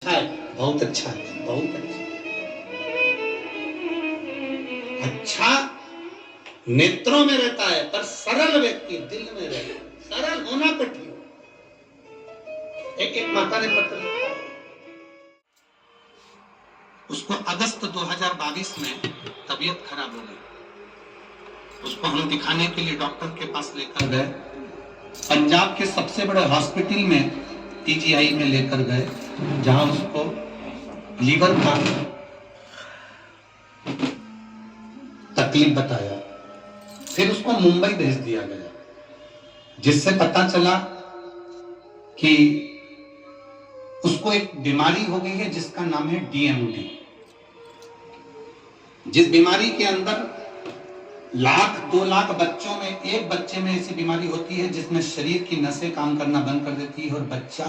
अच्छा है, बहुत अच्छा है, बहुत अच्छा। अच्छा नेत्रों में रहता है पर सरल व्यक्ति दिल में रहता है। सरल होना कठिन। एक माता ने पत्र लिखा, उसको अगस्त 2022 में तबीयत खराब हो गई। उसको हम दिखाने के लिए डॉक्टर के पास लेकर गए। पंजाब के सबसे बड़े हॉस्पिटल में पीजीआई में लेकर गए, जहां उसको लीवर का तकलीफ बताया। फिर उसको मुंबई भेज दिया गया, जिससे पता चला कि उसको एक बीमारी हो गई है जिसका नाम है डीएमडी। जिस बीमारी के अंदर 1,00,000 2,00,000 बच्चों में एक बच्चे में ऐसी बीमारी होती है जिसमें शरीर की नसें काम करना बंद कर देती है और बच्चा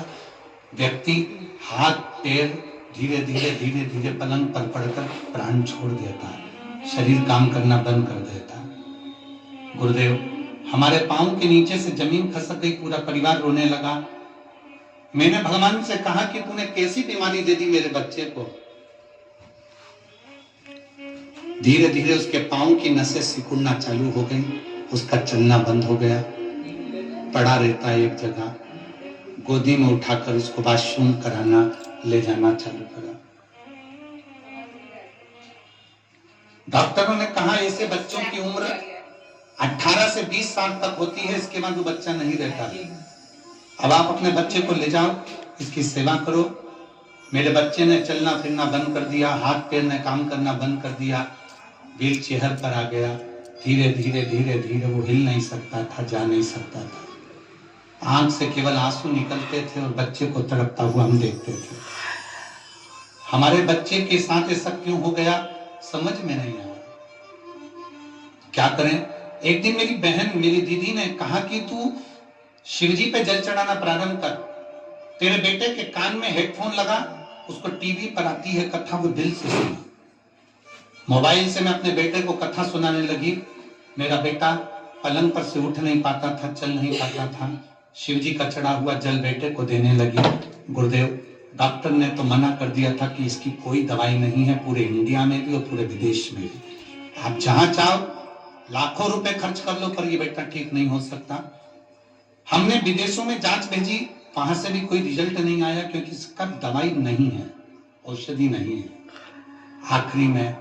व्यक्ति हाथ पैर धीरे धीरे धीरे धीरे पलंग पर पड़कर प्राण छोड़ देता है, शरीर काम करना बंद कर देता है। गुरुदेव, हमारे पांव के नीचे से जमीन खसक गई, पूरा परिवार रोने लगा। मैंने भगवान से कहा कि तूने कैसी बीमारी दे दी मेरे बच्चे को। धीरे धीरे उसके पांव की नसें सिकुड़ना चालू हो गई, उसका चलना बंद हो गया, पड़ा रहता है एक जगह। गोदी में उठाकर उसको वॉशरूम कराना ले जाना चालू करा। डॉक्टरों ने कहा ऐसे बच्चों की उम्र 18 से 20 साल तक होती है, इसके बाद वो बच्चा नहीं रहता है। अब आप अपने बच्चे को ले जाओ, इसकी सेवा करो। मेरे बच्चे ने चलना फिरना बंद कर दिया, हाथ पैर ने काम करना बंद कर दिया, व्हील चेयर पर आ गया। धीरे धीरे धीरे धीरे वो हिल नहीं सकता था, जा नहीं सकता था। आंख से केवल आंसू निकलते थे और बच्चे को तड़पता हुआ हम देखते थे। हमारे बच्चे के साथ ऐसा क्यों हो गया समझ में नहीं आया, क्या करें। एक दिन मेरी बहन, मेरी दीदी ने कहा कि तू शिवजी पे जल चढ़ाना प्रारंभ कर। तेरे बेटे के कान में हेडफोन लगा, उसको टीवी पर आती है कथा, वो दिल से सुना। मोबाइल से मैं अपने बेटे को कथा सुनाने लगी। मेरा बेटा पलंग पर से उठ नहीं पाता था, चल नहीं पाता था। शिवजी का चढ़ा हुआ जल बेटे को देने लगी। गुरुदेव, डॉक्टर ने तो मना कर दिया था कि इसकी कोई दवाई नहीं है, पूरे इंडिया में भी और पूरे विदेश में भी। आप जहां चाहो लाखों रुपए खर्च कर लो, पर ये बेटा ठीक नहीं हो सकता। हमने विदेशों में जांच भेजी, वहां से भी कोई रिजल्ट नहीं आया, क्योंकि इसका दवाई नहीं है, औषधि नहीं है। आखिरी में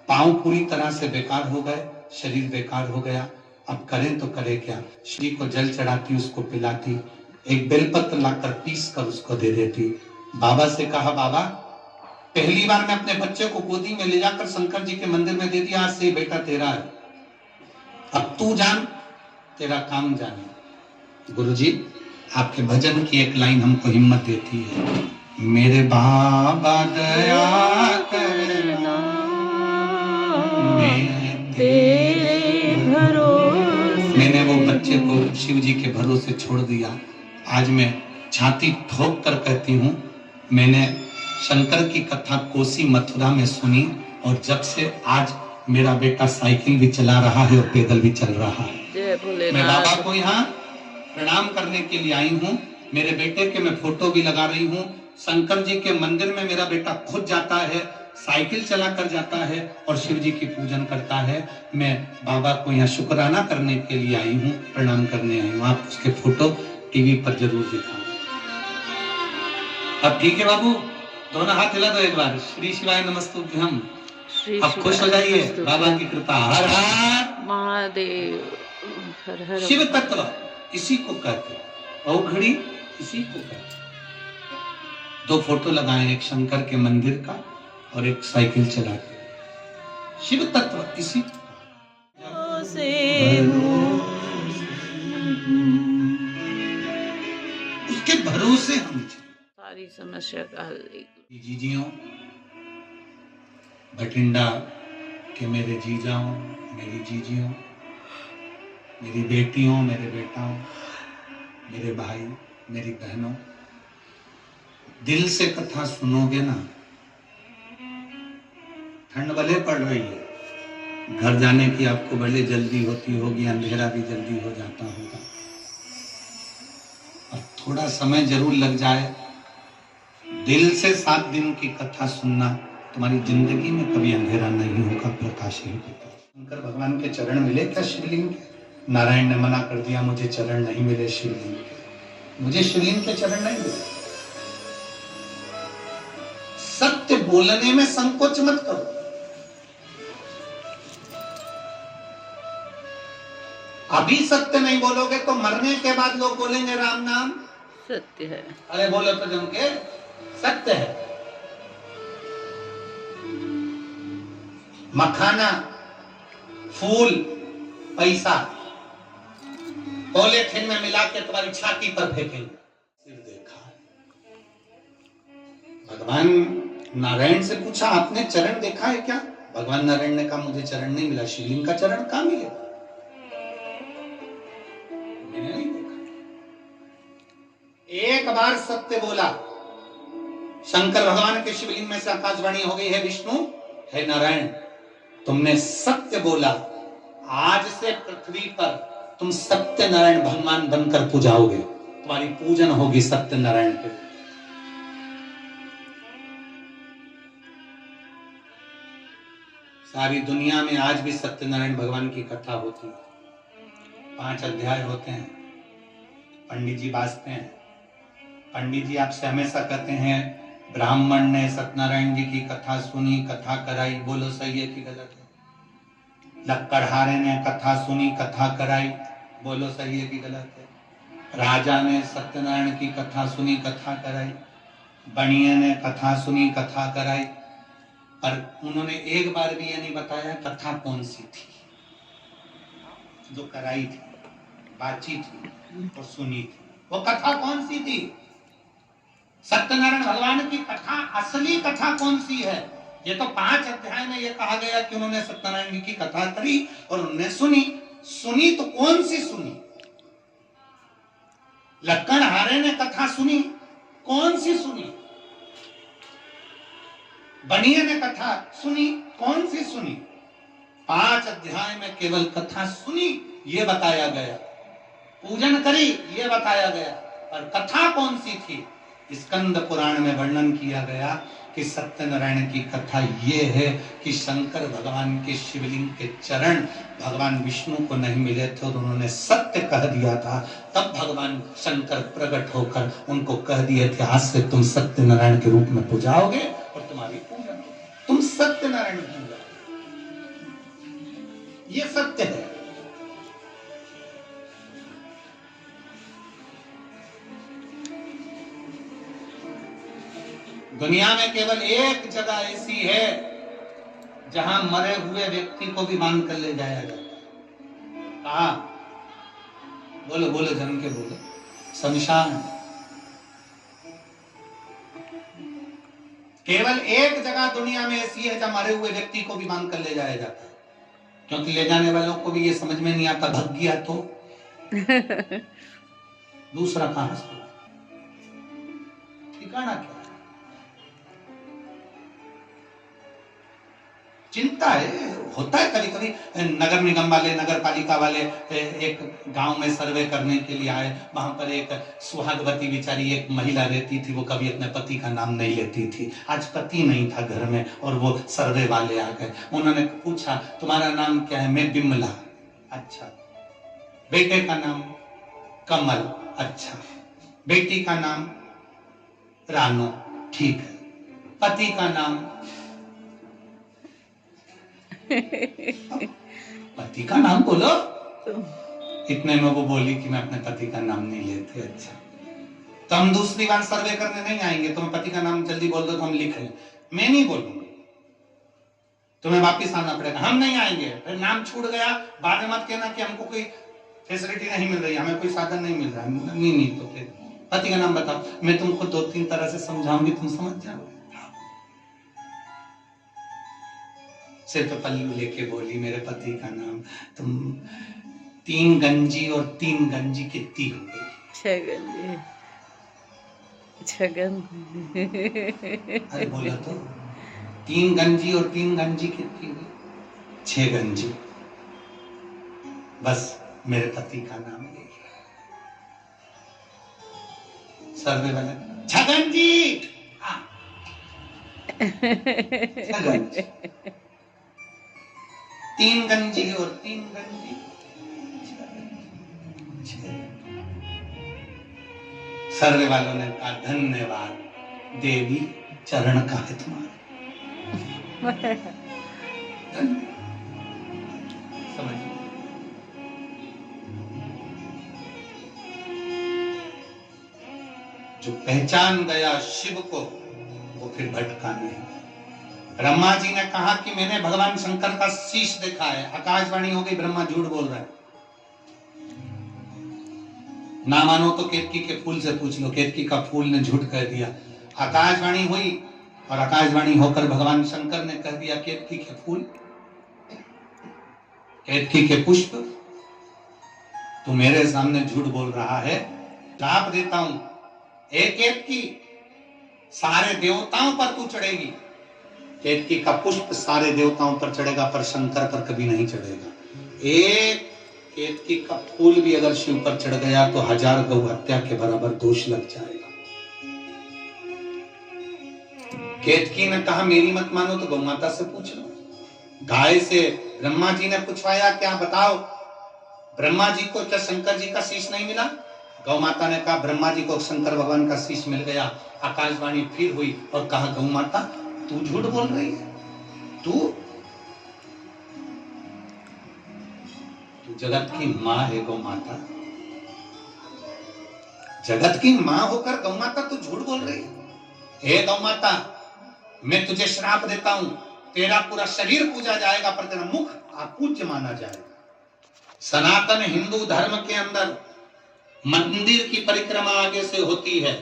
पांव पूरी तरह से बेकार हो गए, शरीर बेकार हो गया। अब करें तो करें क्या। श्री को जल चढ़ाती, उसको पिलाती, एक बेलपत्र लाकर पीस कर उसको दे देती। बाबा से कहा, बाबा पहली बार मैं अपने बच्चे को गोदी में ले जाकर शंकर जी के मंदिर में दे दिया, आज से बेटा तेरा है, अब तू जान, तेरा काम जाने। गुरुजी, आपके भजन की एक लाइन हमको हिम्मत देती है, मेरे बाबा दया करना, मैं तेरे भरोसे। मैंने वो बच्चे को शिव जी के भरोसे छोड़ दिया। आज मैं छाती ठोक कर कहती हूँ, मैंने शंकर की कथा कोसी मथुरा में सुनी, और जब से आज मेरा बेटा साइकिल भी चला रहा है और पैदल भी चल रहा है। मैं बाबा को यहाँ प्रणाम करने के लिए आई हूँ। मेरे बेटे के मैं फोटो भी लगा रही हूँ। शंकर जी के मंदिर में मेरा बेटा खुद जाता है, साइकिल चला कर जाता है और शिव जी की पूजन करता है। मैं बाबा को यहाँ शुक्राना करने के लिए आई हूँ, प्रणाम करने आई हूँ। आप उसके फोटो टीवी पर जरूर दिखाओ। अब ठीक है बाबू, दोनों हाथ हिला दो एक बार। श्री शिवाय नमस्तुभ्यम। अब खुश हो जाइए, बाबा की कृपा। हर हर महादेव, हर हर। शिव तत्व इसी को कहते हैं, औघड़ी इसी को कहते हैं। दो फोटो लगाए, एक शंकर के मंदिर का और एक साइकिल चला के। शिव तत्व इसी से उसके भरोसे हम सारी समस्या का हल। जीजियों, बठिंडा के मेरे जीजाओं, मेरी जीजियों, मेरी बेटियों, मेरे बेटाओं, मेरे भाई, मेरी बहनों, दिल से कथा सुनोगे ना। ठंड भले पड़ रही है, घर जाने की आपको बड़े जल्दी होती होगी, अंधेरा भी जल्दी हो जाता होगा, और थोड़ा समय जरूर लग जाए। दिल से 7 दिन की कथा सुनना, तुम्हारी जिंदगी में कभी अंधेरा नहीं होगा, प्रकाश ही होगा। शंकर भगवान के चरण मिले क्या शिवलिंग के? नारायण ने मना कर दिया, मुझे चरण नहीं मिले शिवलिंग के, मुझे शिवलिंग के चरण नहीं मिले। सत्य बोलने में संकोच मत करो। अभी सत्य नहीं बोलोगे तो मरने के बाद लोग बोलेंगे राम नाम सत्य है। अरे बोलो तो जम के सत्य है। मखाना, फूल, पैसा पॉलीथिन में मिला के तुम्हारी छाती पर फेंकेंगे। सिर देखा। भगवान नारायण से पूछा, आपने चरण देखा है क्या? भगवान नारायण ने कहा, मुझे चरण नहीं मिला। शिवलिंग का चरण कहां मिलेगा? मैंने नहीं देखा। एक बार सत्य बोला। शंकर भगवान के शिवलिंग में से आकाशवाणी हो गई, है विष्णु, है नारायण, तुमने सत्य बोला। आज से पृथ्वी पर तुम सत्य नारायण भगवान बनकर पूजाओगे, तुम्हारी पूजन होगी सत्य नारायण के। सारी दुनिया में आज भी सत्यनारायण भगवान की कथा होती है। 5 अध्याय होते हैं, पंडित जी बांटते हैं। पंडित जी आपसे हमेशा कहते हैं, ब्राह्मण ने सत्यनारायण जी की कथा सुनी, कथा कराई, बोलो सही है कि गलत है? लक्कड़हारे ने कथा सुनी, कथा कराई, बोलो सही है कि गलत है? राजा ने सत्यनारायण की कथा सुनी, कथा कराई, बनिए ने कथा सुनी, कथा कराई, पर उन्होंने एक बार भी ये नहीं बताया कथा कौन सी थी जो कराई थी, बातची थी और सुनी थी। वो कथा कौन सी थी? सत्यनारायण भगवान की कथा, असली कथा कौन सी है? ये तो 5 अध्याय में ये कहा गया कि उन्होंने सत्यनारायण जी की कथा करी और उन्होंने सुनी। सुनी तो कौन सी सुनी? लक्कड़हारे ने कथा सुनी, कौन सी सुनी? बनिए ने कथा सुनी, कौन सी सुनी? 5 अध्याय में केवल कथा सुनी ये बताया गया, पूजन करी ये बताया गया, और कथा कौन सी थी? स्कंद पुराण में वर्णन किया गया कि सत्यनारायण की कथा ये है कि शंकर भगवान के शिवलिंग के चरण भगवान विष्णु को नहीं मिले थे और उन्होंने सत्य कह दिया था। तब भगवान शंकर प्रकट होकर उनको कह दिए थे, आज से तुम सत्यनारायण के रूप में पूजाओगे और तुम्हारी पूजा, तुम सत्यनारायण पूजा। ये सत्य है। दुनिया में केवल एक जगह ऐसी है जहां मरे हुए व्यक्ति को भी बांध कर ले जाया जाता है। कहा? बोलो बोलो, जन के बोलो। शमशान। केवल एक जगह दुनिया में ऐसी है जहां मरे हुए व्यक्ति को भी बांध कर ले जाया जाता है, क्योंकि ले जाने वालों को भी ये समझ में नहीं आता, भग गया तो दूसरा कहां से ठिकाना क्या? चिंता है, होता है कभी कभी। नगर निगम वाले, नगर पालिका वाले एक गांव में सर्वे करने के लिए आए। वहां पर एक सुहागवती बेचारी एक महिला रहती थी, वो कभी अपने पति का नाम नहीं लेती थी। आज पति नहीं था घर में और वो सर्वे वाले आ गए। उन्होंने पूछा, तुम्हारा नाम क्या है? मैं बिमला। अच्छा। बेटे का नाम? कमल। अच्छा। बेटी का नाम? रानो। ठीक है। पति का नाम? पति का नाम बोलो। इतने में वो बोली कि मैं अपने पति का नाम नहीं लेती। अच्छा, तो हम दूसरी बार सर्वे करने नहीं आएंगे, तुम्हें पति का नाम जल्दी बोल दो तो हम लिख लें। मैं नहीं बोलूंगा, तुम्हें वापिस आना पड़ेगा, हम नहीं आएंगे। फिर नाम छूट गया, बाद में मत कहना कि हमको कोई फैसिलिटी नहीं मिल रही, हमें कोई साधन नहीं मिल रहा है। नहीं तो फिर पति का नाम बताओ। मैं तुमको 2-3 तरह से समझाऊंगी, तुम समझ जाओ। सिर पे पल्लू लेके बोली, मेरे पति का नाम। तुम 3 गंजी और 3 गंजी कितनी हो गई? 6 गंजी। 6 गंजी। अरे बोला तो 3 गंजी और 3 गंजी कितनी हुई? 6 गंजी। बस मेरे पति का नाम ले लिया। सर्वे वाले, 6 गंजी। गंज, 3 गंजी और 3 गंजी, 6। सर्वे वालों ने कहा धन्यवाद देवी, चरण का है तुम्हारा। समझिए, जो पहचान गया शिव को वो फिर भटका नहीं। ब्रह्मा जी ने कहा कि मैंने भगवान शंकर का शीश देखा है। आकाशवाणी हो गई, ब्रह्मा झूठ बोल रहा है। ना मानो तो केतकी के फूल से पूछ लो, केतकी का फूल ने झूठ कह दिया। आकाशवाणी हुई और आकाशवाणी होकर भगवान शंकर ने कह दिया केतकी के फूल, केतकी के पुष्प, तू मेरे सामने झूठ बोल रहा है। श्राप देता हूं, एक केतकी सारे देवताओं पर तू चढ़ेगी। केतकी का पुष्प सारे देवताओं पर चढ़ेगा पर शंकर पर कभी नहीं चढ़ेगा। एक केतकी का फूल भी अगर शिव पर चढ़ गया तो 1000 गौ हत्या के बराबर दोष लग जाएगा। केतकी ने कहा मेरी मत मानो तो गौ माता से पूछ लो। गाय से ब्रह्मा जी ने पूछवाया, क्या बताओ ब्रह्मा जी को क्या शंकर जी का शीश नहीं मिला? गौ माता ने कहा ब्रह्मा जी को शंकर भगवान का शीश मिल गया। आकाशवाणी फिर हुई और कहा गौ माता तू झूठ बोल रही है, तू जगत की माँ है गौ माता, जगत की माँ होकर गौ माता तू झूठ बोल रही है। हे गौ माता, मैं तुझे श्राप देता हूं, तेरा पूरा शरीर पूजा जाएगा पर तेरा मुख अपूज्य माना जाएगा। सनातन हिंदू धर्म के अंदर मंदिर की परिक्रमा आगे से होती है,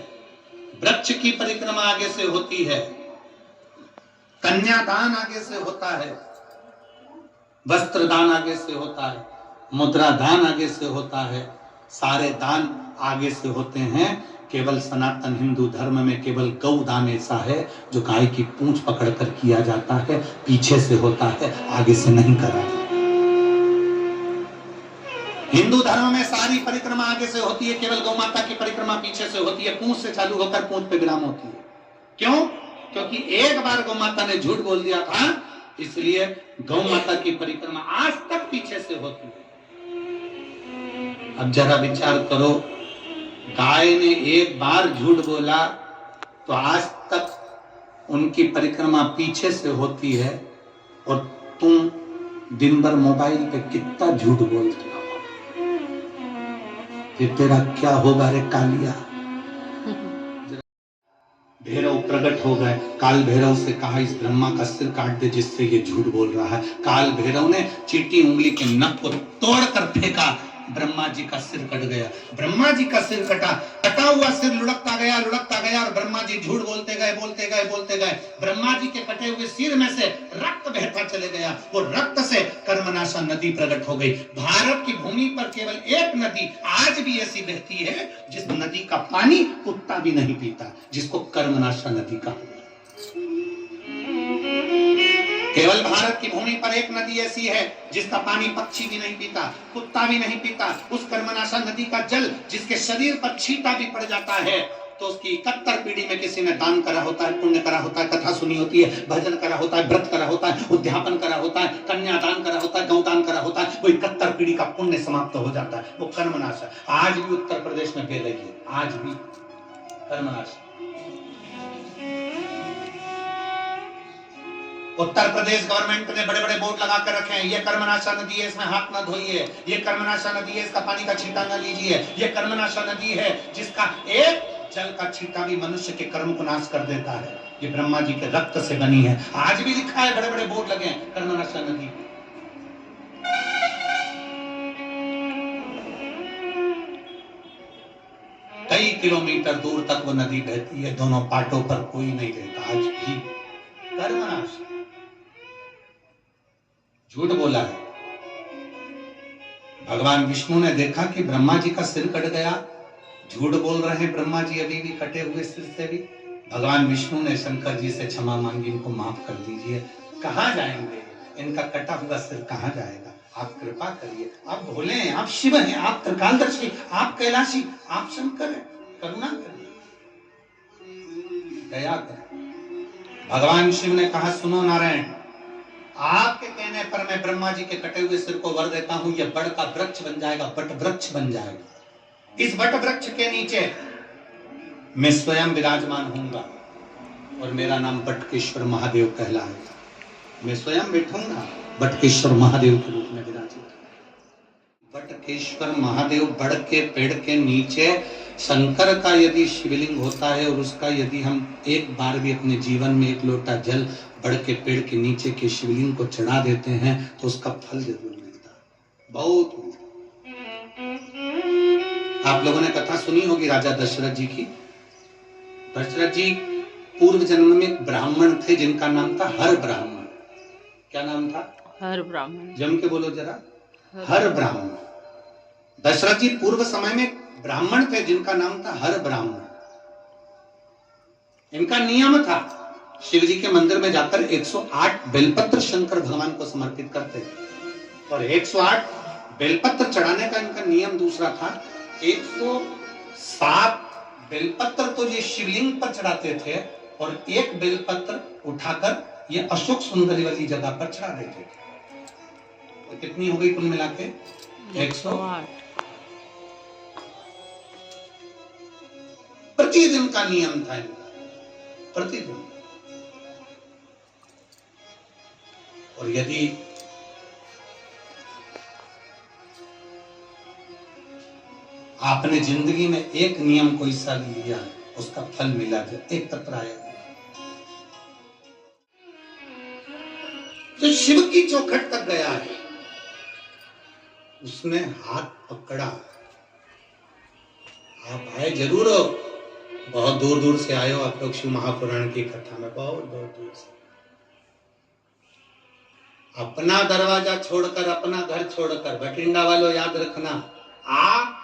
वृक्ष की परिक्रमा आगे से होती है, कन्यादान आगे से होता है, वस्त्र दान आगे से होता है, मुद्रा दान आगे से होता है, सारे दान आगे से होते हैं। केवल सनातन हिंदू धर्म में केवल गौ दान ऐसा है जो गाय की पूंछ पकड़कर किया जाता है, पीछे से होता है, आगे से नहीं करा जाता। हिंदू धर्म में सारी परिक्रमा आगे से होती है, केवल गौ माता की परिक्रमा पीछे से होती है, पूंछ से चालू होकर पूंछ पे विराम होती है। क्यों? क्योंकि एक बार गौ माता ने झूठ बोल दिया था, इसलिए गौ माता की परिक्रमा आज तक पीछे से होती है। अब जरा विचार करो, गाय ने एक बार झूठ बोला तो आज तक उनकी परिक्रमा पीछे से होती है, और तुम दिन भर मोबाइल पे कितना झूठ बोलते हो। ये तेरा क्या होगा रे कालिया। भैरव प्रकट हो गए, काल भैरव से कहा इस ब्रह्मा का सिर काट दे जिससे ये झूठ बोल रहा है। काल भैरव ने चीटी उंगली के नख को तोड़कर फेंका, ब्रह्मा जी का सिर कट गया। ब्रह्मा जी का सिर कटा, कटा हुआ सिर लुढ़कता गया और ब्रह्मा जी झूठ बोलते गए। ब्रह्मा जी के कटे हुए सिर में से रक्त बहता चले गया, वो रक्त से कर्मनाशा नदी प्रकट हो गई। भारत की भूमि पर केवल एक नदी आज भी ऐसी बहती है जिस नदी का पानी कुत्ता भी नहीं पीता, जिसको कर्मनाशा नदी का। केवल भारत की भूमि पर एक नदी ऐसी है जिसका पानी पक्षी भी नहीं पीता, कुत्ता भी नहीं पीता। उस कर्मनाशा नदी का जल जिसके शरीर पर छींटा भी पड़ जाता है तो उसकी 71 पीढ़ी में किसी ने दान करा होता है, पुण्य करा होता है, कथा सुनी होती है, भजन करा होता है, व्रत करा होता है, उद्यापन करा होता है, कन्यादान करा होता है, गौदान करा होता है, वो 71 पीढ़ी का पुण्य समाप्त हो जाता है। वो कर्मनाशा आज भी उत्तर प्रदेश में बह रही है, आज भी कर्मनाशा। उत्तर प्रदेश गवर्नमेंट ने बड़े बड़े बोर्ड लगा कर रखे हैं, ये कर्मनाशा नदी है, इसमें हाथ न धोइए, ये कर्मनाशा नदी है, इसका पानी का छींटा न लीजिए, ये कर्मनाशा नदी है जिसका एक जल का छींटा भी मनुष्य के कर्म को नाश कर देता है, ये ब्रह्मा जी के रक्त से बनी है। आज भी लिखा है, बड़े बड़े बोर्ड लगे हैं कर्मनाशा नदी। कई किलोमीटर दूर तक वो नदी बहती है, दोनों पाटों पर कोई नहीं रहता। आज भी कर्मनाशा, झूठ बोला है। भगवान विष्णु ने देखा कि ब्रह्मा जी का सिर कट गया, झूठ बोल रहे हैं ब्रह्मा जी अभी भी कटे हुए सिर से भी। भगवान विष्णु ने शंकर जी से क्षमा मांगी, इनको माफ कर दीजिए। कहां जाएंगे, इनका कटा हुआ सिर कहां जाएगा? आप कृपा करिए, आप भोले हैं, आप शिव हैं, आप त्रिकालदर्शी, आप कैलाशी, आप शंकर हैं, करुणा करिए, दया करिए। भगवान शिव ने कहा, सुनो नारायण, आपके कहने पर मैं ब्रह्मा जी के कटे हुए सिर को वर देता हूं, यह बड़ का वृक्ष बन जाएगा, बट वृक्ष बन जाएगा। इस बट वृक्ष के नीचे मैं स्वयं विराजमान होऊंगा और मेरा नाम बटकेश्वर महादेव कहलाएगा। मैं स्वयं बैठूंगा बटकेश्वर महादेव के रूप में विराजित। बटकेश्वर महादेव बड़ के पेड़ के नीचे शंकर का यदि शिवलिंग होता है और उसका यदि हम एक बार भी अपने जीवन में एक लोटा जल बड़ के पेड़ के नीचे के शिवलिंग को चढ़ा देते हैं तो उसका फल जरूर मिलता है, बहुत मिलता। आप लोगों ने कथा सुनी होगी राजा दशरथ जी की। दशरथ जी पूर्व जन्म में एक ब्राह्मण थे जिनका नाम था हर ब्राह्मण। क्या नाम था? हर ब्राह्मण। जम के बोलो जरा, हर ब्राह्मण। दशरथ जी पूर्व समय में ब्राह्मण थे जिनका नाम था हर ब्राह्मण। इनका नियम था शिव जी के मंदिर में जाकर 108 बेलपत्र शंकर भगवान को समर्पित करते थे और 108 बेलपत्र चढ़ाने का इनका नियम दूसरा था। 107 बेलपत्र तो ये शिवलिंग पर चढ़ाते थे और एक बेलपत्र उठाकर ये अशोक सुंदरी वाली जगह पर चढ़ा देते थे। तो कितनी हो गई कुल मिला के? 108। प्रतिदिन का नियम था इनका, प्रतिदिन। और यदि आपने जिंदगी में एक नियम कोई सा लिया, उसका फल मिला, जो एक पत्र आया जो शिव की चौखट तक गया है, उसने हाथ पकड़ा। आप आए जरूर हो, बहुत दूर दूर से आए हो आप लोग शिव महापुराण की कथा में, बहुत दूर दूर से। अपना दरवाजा छोड़कर, अपना घर छोड़कर, बठिंडा वालों याद रखना, आप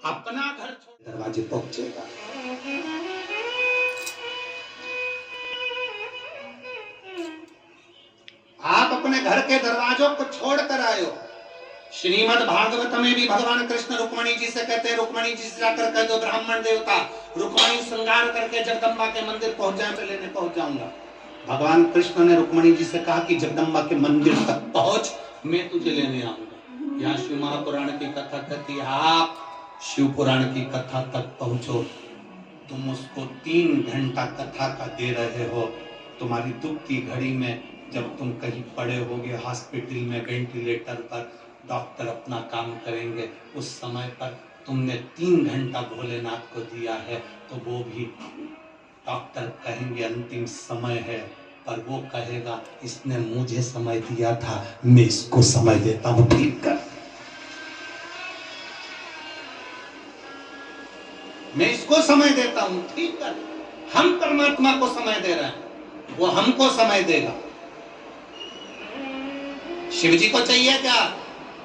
अपना घर छोड़ दरवाजे पहुंचेगा। आप अपने घर के दरवाजों को छोड़कर आए हो। श्रीमद् भागवत में भी भगवान कृष्ण रुक्मणी जी से कहते हैं, रुक्मणी जी से जाकर कह दो ब्राह्मण देवता रुक्मणी श्रृंगार करके जगदम्बा के मंदिर पहुंच जाए, मैं लेने पहुंच जाऊंगा। भगवान कृष्ण ने रुक्मणी जी से कहा कि जगदम्बा के मंदिर तक पहुंच, मैं तुझे लेने आऊंगा। यहाँ शिव महापुराण की कथा कहती है, आप शिव पुराण की कथा तक पहुंचो, तुम उसको 3 घंटा कथा का दे रहे हो। तुम्हारी दुख की घड़ी में जब तुम कहीं पड़े होगे हॉस्पिटल में वेंटिलेटर पर, डॉक्टर अपना काम करेंगे, उस समय पर तुमने 3 घंटा भोलेनाथ को दिया है, तो वो भी डॉक्टर कहेंगे अंतिम समय है, पर वो कहेगा इसने मुझे समय दिया था, मैं इसको समय देता हूं, ठीक कर। मैं इसको समय देता हूं, ठीक कर। हम परमात्मा को समय दे रहे हैं, वो हमको समय देगा। शिव जी को चाहिए क्या?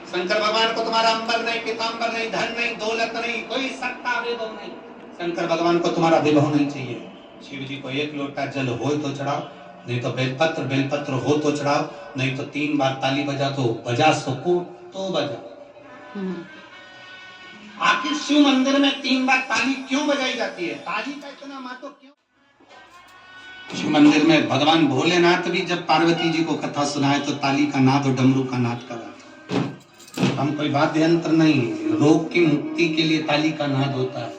शंकर भगवान को तुम्हारा अंबर नहीं, पीतांबर नहीं, धन नहीं, दौलत नहीं, कोई सत्ता वैभव नहीं। शंकर भगवान को तुम्हारा वैभव नहीं चाहिए। शिव जी को 1 लोटा जल हो तो चढ़ाओ, नहीं तो बेलपत्र हो तो चढ़ाओ, नहीं तो 3 बार ताली बजा दो, बजा सको तो बजा। आखिर शिव मंदिर में 3 बार ताली क्यों बजाई जाती है? ताली का इतना महत्व क्यों? शिव मंदिर में भगवान भोलेनाथ भी जब पार्वती जी को कथा सुनाए तो ताली का नाद और डमरू का नाद करा था। हम कोई वाद्य यंत्र नहीं, रोग की मुक्ति के लिए ताली का नाद होता है।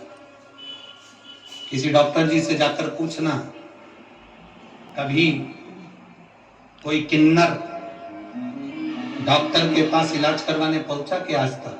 किसी डॉक्टर जी से जाकर पूछना, कभी कोई किन्नर डॉक्टर के पास इलाज करवाने पहुंचा कि आज तक?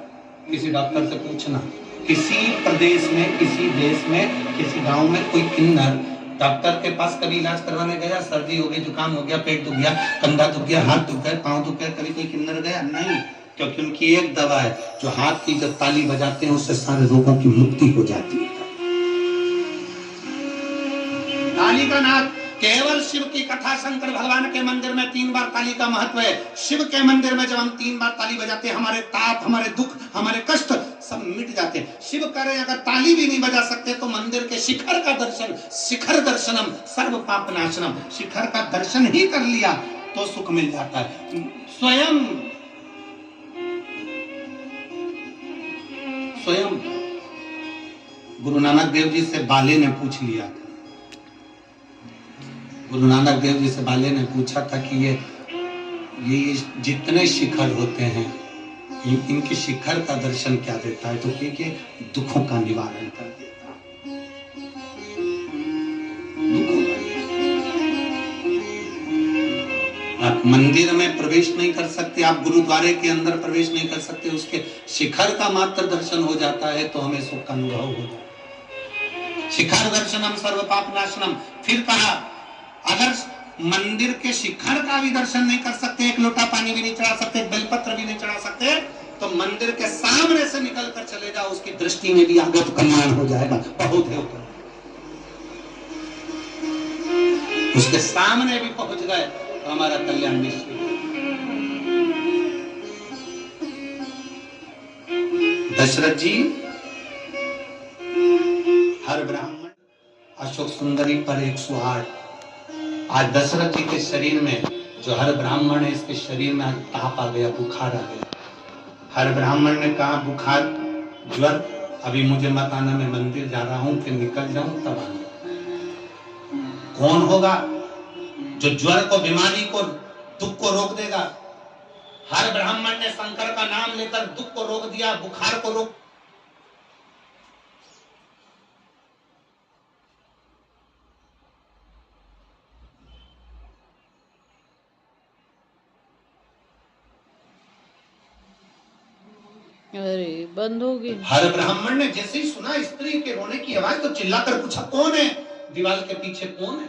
किसी डॉक्टर से पूछना, किसी प्रदेश में, किसी देश में, किसी गांव में कोई किन्नर डॉक्टर के पास कभी इलाज करवाने गया? सर्दी हो गई, जुकाम हो गया, पेट दुख गया, कंधा दुख गया, हाथ दुख गया, पांव दुख गया, कभी कोई किन्नर गया? नहीं, क्योंकि उनकी एक दवा है, जो हाथ की जब ताली बजाते हैं उससे सारे रोगों की मुक्ति हो जाती है। ताली का नाद। केवल शिव की कथा, शंकर भगवान के मंदिर में 3 बार ताली का महत्व है। शिव के मंदिर में जब हम 3 बार ताली बजाते हैं, हमारे ताप, हमारे दुख, हमारे कष्ट सब मिट जाते हैं। शिव करें अगर ताली भी नहीं बजा सकते तो मंदिर के शिखर का दर्शन, शिखर दर्शनम सर्व पाप नाशनम, शिखर का दर्शन ही कर लिया तो सुख मिल जाता है। स्वयं गुरु नानक देव जी से बाले ने पूछ लिया, गुरु नानक देव जी से बाले ने पूछा था कि ये जितने शिखर होते हैं इनके शिखर का दर्शन क्या देता है, तो कि दुखों का निवारण कर देता है। आप मंदिर में प्रवेश नहीं कर सकते, आप गुरुद्वारे के अंदर प्रवेश नहीं कर सकते, उसके शिखर का मात्र दर्शन हो जाता है तो हमें सुख का अनुभव हो जाता है। शिखर दर्शनम सर्व पाप नाशनम। फिर कहा अगर मंदिर के शिखर का भी दर्शन नहीं कर सकते, एक लोटा पानी भी नहीं चढ़ा सकते, बेलपत्र भी नहीं चढ़ा सकते, तो मंदिर के सामने से निकल कर चले जाओ, उसकी दृष्टि में भी आगत कल्याण हो जाएगा। बहुत है ऊपर, उसके सामने भी पहुंच गए तो हमारा कल्याण निश्चित। दशरथ जी हर ब्राह्मण अशोक सुंदरी पर 108। आज दशरथ जी के शरीर में जो हर ब्राह्मण है, इसके शरीर में आज ताप आ गया, बुखार आ गया। हर ब्राह्मण ने कहा बुखार ज्वर अभी मुझे मत आना, मैं मंदिर जा रहा हूं, फिर निकल जाऊं तब आना। कौन होगा जो ज्वर को, बीमारी को, दुख को रोक देगा? हर ब्राह्मण ने शंकर का नाम लेकर दुख को रोक दिया, बुखार को रोक। अरे बंद हो गई। हर ब्राह्मण ने जैसे ही सुना स्त्री के रोने की आवाज तो चिल्लाकर पूछा कौन है, दीवार के पीछे कौन है,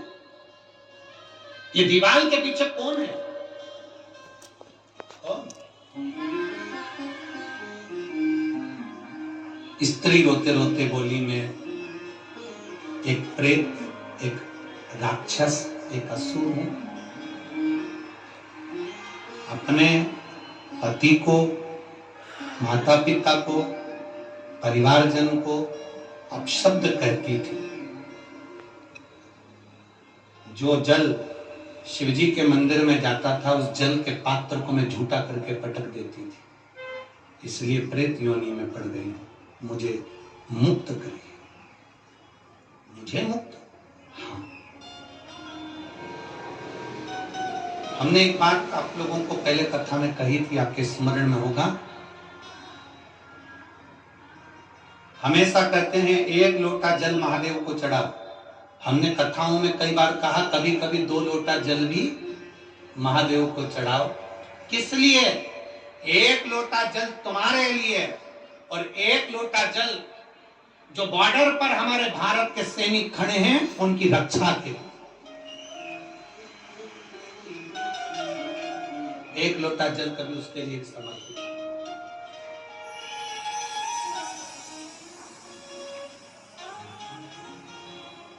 ये दीवार के पीछे कौन है? कौन? स्त्री रोते रोते बोली मैं एक प्रेत, एक राक्षस, एक असुर हूं। अपने पति को, माता पिता को, परिवारजन को अपशब्द कहती थी। जो जल शिवजी के मंदिर में जाता था उस जल के पात्र को मैं झूठा करके पटक देती थी, इसलिए प्रेत योनि में पड़ गई। मुझे मुक्त करिए, मुझे मुक्त। हाँ, हमने एक बात आप लोगों को पहले कथा में कही थी, आपके स्मरण में होगा। हमेशा कहते हैं एक लोटा जल महादेव को चढ़ाओ। हमने कथाओं में कई बार कहा कभी कभी 2 लोटा जल भी महादेव को चढ़ाओ। किस लिए? 1 लोटा जल तुम्हारे लिए और 1 लोटा जल जो बॉर्डर पर हमारे भारत के सैनिक खड़े हैं उनकी रक्षा के लिए। 1 लोटा जल कभी उसके लिए समर्पित।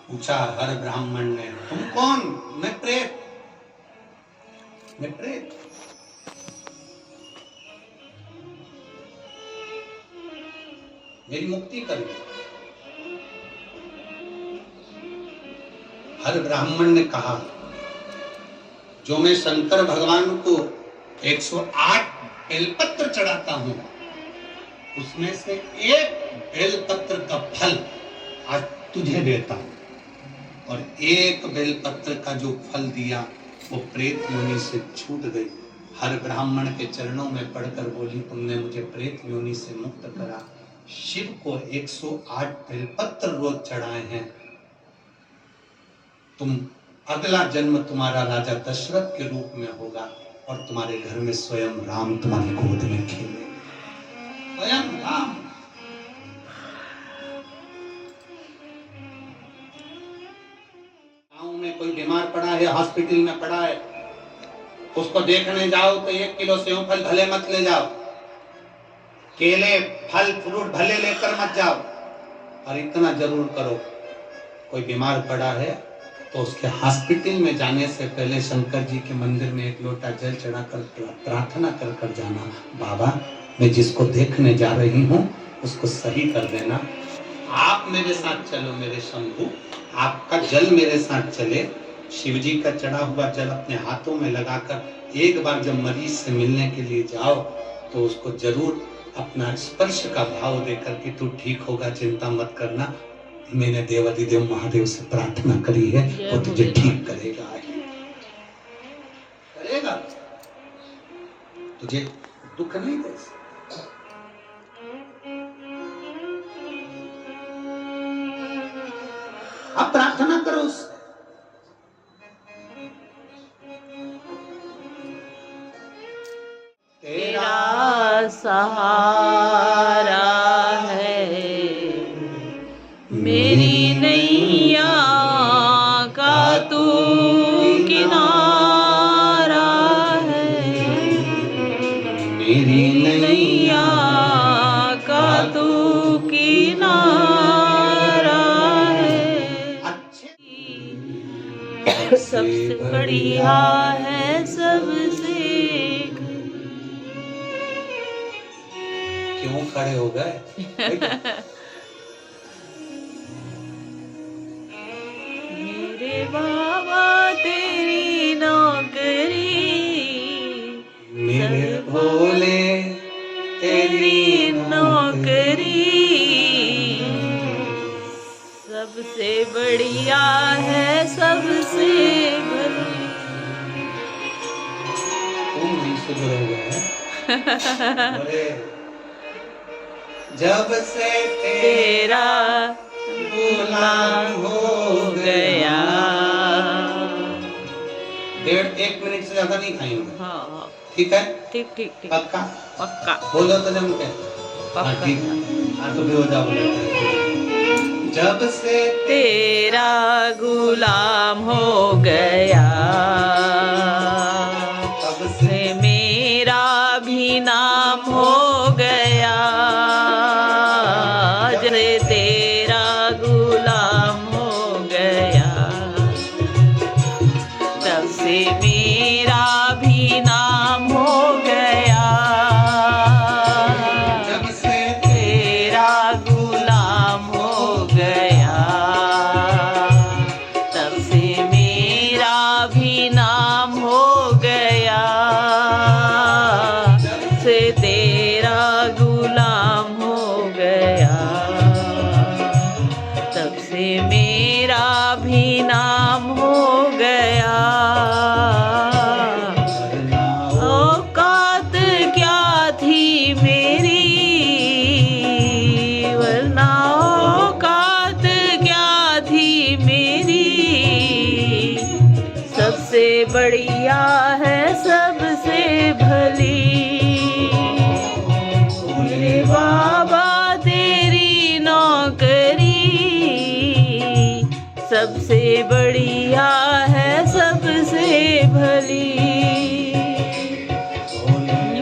पूछा हर ब्राह्मण ने तुम कौन? मैं प्रेत, मैं प्रेत। मेरी मुक्ति कर दो। हर ब्राह्मण ने कहा जो मैं शंकर भगवान को 108 बेलपत्र चढ़ाता हूं उसमें से 1 बेलपत्र का फल आज तुझे देता हूं। और 1 बेलपत्र का जो फल दिया वो प्रेत योनि से छूट गई। हर ब्राह्मण के चरणों में पड़कर बोली तुमने मुझे प्रेत योनि से मुक्त करा। शिव को 108 बेलपत्र रोज चढ़ाए हैं। तुम अगला जन्म तुम्हारा राजा दशरथ के रूप में होगा और तुम्हारे घर में स्वयं राम तुम्हारी गोद में खेले। स्वयं राम। में कोई बीमार पड़ा है, हॉस्पिटल में पड़ा है, उसको देखने जाओ तो 1 किलो सेव फल भले मत ले जाओ, केले फल फ्रूट भले लेकर मत जाओ, और इतना जरूर करो कोई बीमार पड़ा है तो उसके हॉस्पिटल में जाने से पहले शंकर जी के मंदिर में 1 लोटा जल चढ़ाकर प्रार्थना कर कर जाना, बाबा मैं जिसको देखने जा रही हूँ उसको सही कर देना। आप मेरे साथ चलो मेरे शंभू, आपका जल मेरे साथ चले। शिवजी का चढ़ा हुआ जल अपने हाथों में लगाकर एक बार जब मरीज से मिलने के लिए जाओ तो उसको जरूर अपना स्पर्श का भाव देकर कि तू ठीक होगा, चिंता मत करना, मैंने देवाधिदेव महादेव से प्रार्थना करी है, वो तुझे ठीक करेगा। तुझे दुख नहीं दे। अब प्रार्थना करो उससे। तेरा सहारा है, मेरी नैया का तू किनारा है, मेरी नैया का तू किनारा है। सबसे बढ़िया है सबसे। क्यों खड़े हो गए? मेरे बाबा तेरी नौकरी, मेरे भोले तेरी नौकरी सबसे बढ़िया है सबसे भली। तुम नहीं सुधर गए। जब से तेरा गुलाम हो गया। 1.5 मिनट से ज्यादा नहीं खाएंगे। हाँ ठीक है? ठीक ठीक ठीक पक्का? पक्का बोलो तो जम के। पक्का। ठीक है। हाँ तो भी हो जाओ। जब से तेरा गुलाम हो गया, तब से मेरा भी नाम हो गया। जैसे तेरा गुलाम हो गया, तब से मेरा भी नाम हो गया। जब से तेरा गुलाम हो गया, तब से मेरा भी नाम हो गया। से तेरा गुलाम हो गया, तब से मेरा भी नाम हो गया। औकात क्या थी मेरी, वरना औकात क्या थी मेरी। सबसे बढ़िया है सबसे भली। मेरे बाबा तेरी नौकरी सबसे बढ़िया है सबसे भली।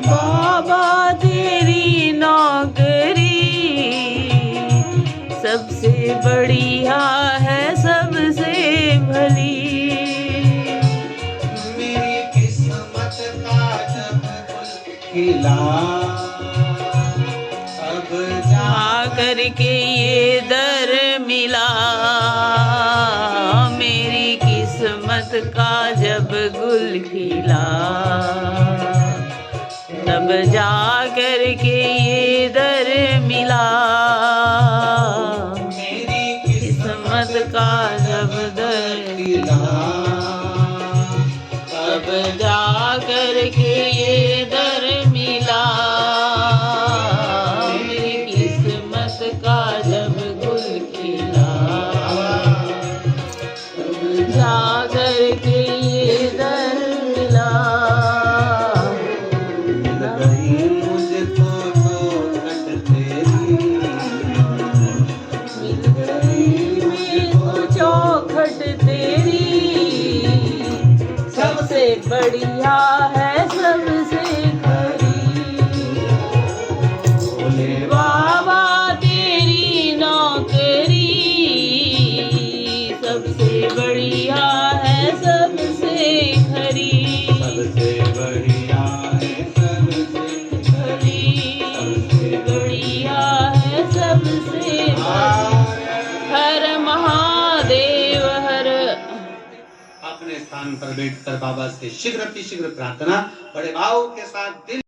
बाबा तेरी नौकरी सबसे बढ़िया है सबसे भली। मेरी किस्मत का जब खिला, अब जा करके ये दर मिला। मेरी किस्मत का जब गुल खिला, तब जा करके ये दर मिला। मेरी किस्मत का जब दर खिला, तब जा करके ये दर मिला। मेरी किस्मत का जब गुल खिला, तब जा करके ये दर मिला। मिल गई मुझको तो खट तेरी, मिल गई मुझको चौखट तेरी। सबसे बढ़िया है सबसे खरी। बोले बाबा तेरी नौकरी सबसे बढ़िया है सबसे खरी। सबसे बढ़िया है सबसे खरी सबसे बढ़िया है सबसे हर महादेव हर। अपने स्थान पर बैठकर बाबा से शीघ्र प्रार्थना बड़े भाव के साथ दिल